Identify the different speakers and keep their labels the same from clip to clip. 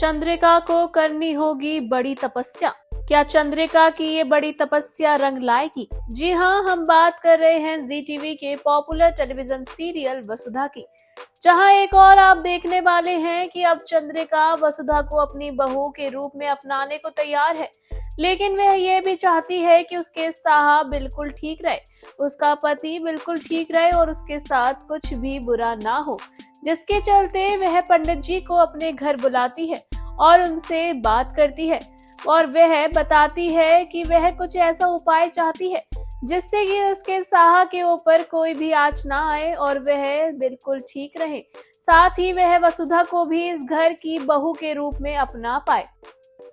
Speaker 1: चंद्रिका को करनी होगी बड़ी तपस्या। क्या चंद्रिका की ये बड़ी तपस्या रंग लाएगी? जी हाँ, हम बात कर रहे हैं जी टीवी के पॉपुलर टेलीविजन सीरियल वसुधा की, जहां एक और आप देखने वाले हैं कि अब चंद्रिका वसुधा को अपनी बहू के रूप में अपनाने को तैयार है। लेकिन वह ये भी चाहती है कि उसके साहब बिल्कुल ठीक रहे, उसका पति बिल्कुल ठीक रहे और उसके साथ कुछ भी बुरा ना हो, जिसके चलते वह पंडित जी को अपने घर बुलाती है और उनसे बात करती है और वह बताती है कि वह कुछ ऐसा उपाय चाहती है जिससे कि उसके साहा के ऊपर कोई भी आंच ना आए और वह बिल्कुल ठीक रहे। साथ ही वह वसुधा को भी इस घर की बहू के रूप में अपना पाए।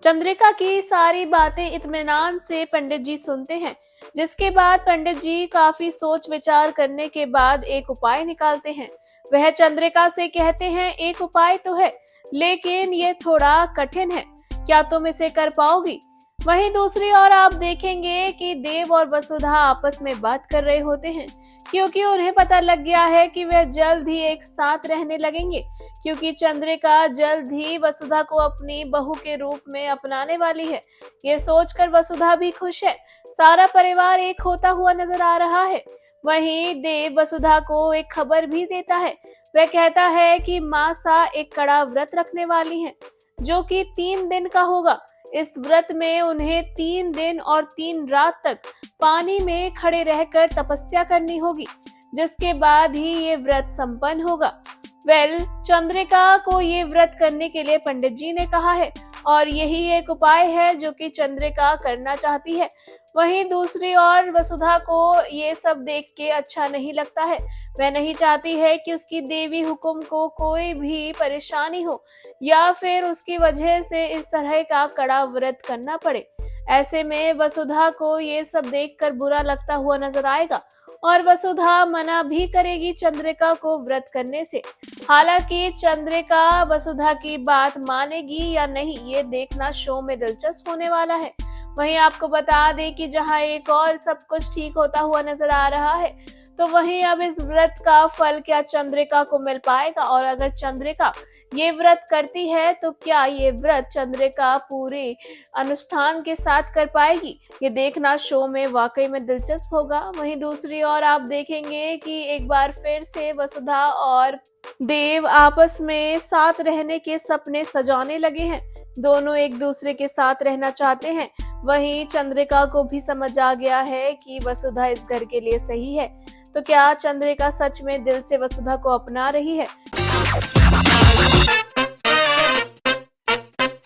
Speaker 1: चंद्रिका की सारी बातें इत्मीनान से पंडित जी सुनते हैं, जिसके बाद पंडित जी काफी सोच विचार करने के बाद एक उपाय निकालते हैं। वह चंद्रिका से कहते हैं, एक उपाय तो है लेकिन ये थोड़ा कठिन है, क्या तुम इसे कर पाओगी? वहीं दूसरी ओर आप देखेंगे कि देव और वसुधा आपस में बात कर रहे होते हैं, क्योंकि उन्हें पता लग गया है कि वह जल्द ही एक साथ रहने लगेंगे, क्योंकि चंद्रिका जल्द ही वसुधा को अपनी बहू के रूप में अपनाने वाली है। ये सोचकर वसुधा भी खुश है। सारा परिवार एक होता हुआ नजर आ रहा है। वहीं देव वसुधा को एक खबर भी देता है। वह कहता है कि मासा एक कड़ा व्रत रखने वाली है, जो कि 3 दिन का होगा। इस व्रत में उन्हें 3 दिन और 3 रात तक पानी में खड़े रहकर तपस्या करनी होगी, जिसके बाद ही ये व्रत संपन्न होगा। चंद्रिका को ये व्रत करने के लिए पंडित जी ने कहा है और यही एक उपाय है जो कि चंद्रिका करना चाहती है। वहीं दूसरी ओर वसुधा को ये सब देख के अच्छा नहीं लगता है। वह नहीं चाहती है कि उसकी देवी हुक्म को कोई भी परेशानी हो या फिर उसकी वजह से इस तरह का कड़ा व्रत करना पड़े। ऐसे में वसुधा को ये सब देखकर बुरा लगता हुआ नजर आएगा और वसुधा मना भी करेगी चंद्रिका को व्रत करने से। हालांकि चंद्रिका वसुधा की बात मानेगी या नहीं, ये देखना शो में दिलचस्प होने वाला है। वहीं आपको बता दें कि जहां एक और सब कुछ ठीक होता हुआ नजर आ रहा है, तो वहीं अब इस व्रत का फल क्या चंद्रिका को मिल पाएगा, और अगर चंद्रिका ये व्रत करती है तो क्या ये व्रत चंद्रिका पूरे अनुष्ठान के साथ कर पाएगी, ये देखना शो में वाकई में दिलचस्प होगा। वहीं दूसरी ओर आप देखेंगे कि एक बार फिर से वसुधा और देव आपस में साथ रहने के सपने सजाने लगे हैं। दोनों एक दूसरे के साथ रहना चाहते हैं। वहीं चंद्रिका को भी समझ आ गया है कि वसुधा इस घर के लिए सही है। तो क्या चंद्रिका सच में दिल से वसुधा को अपना रही है?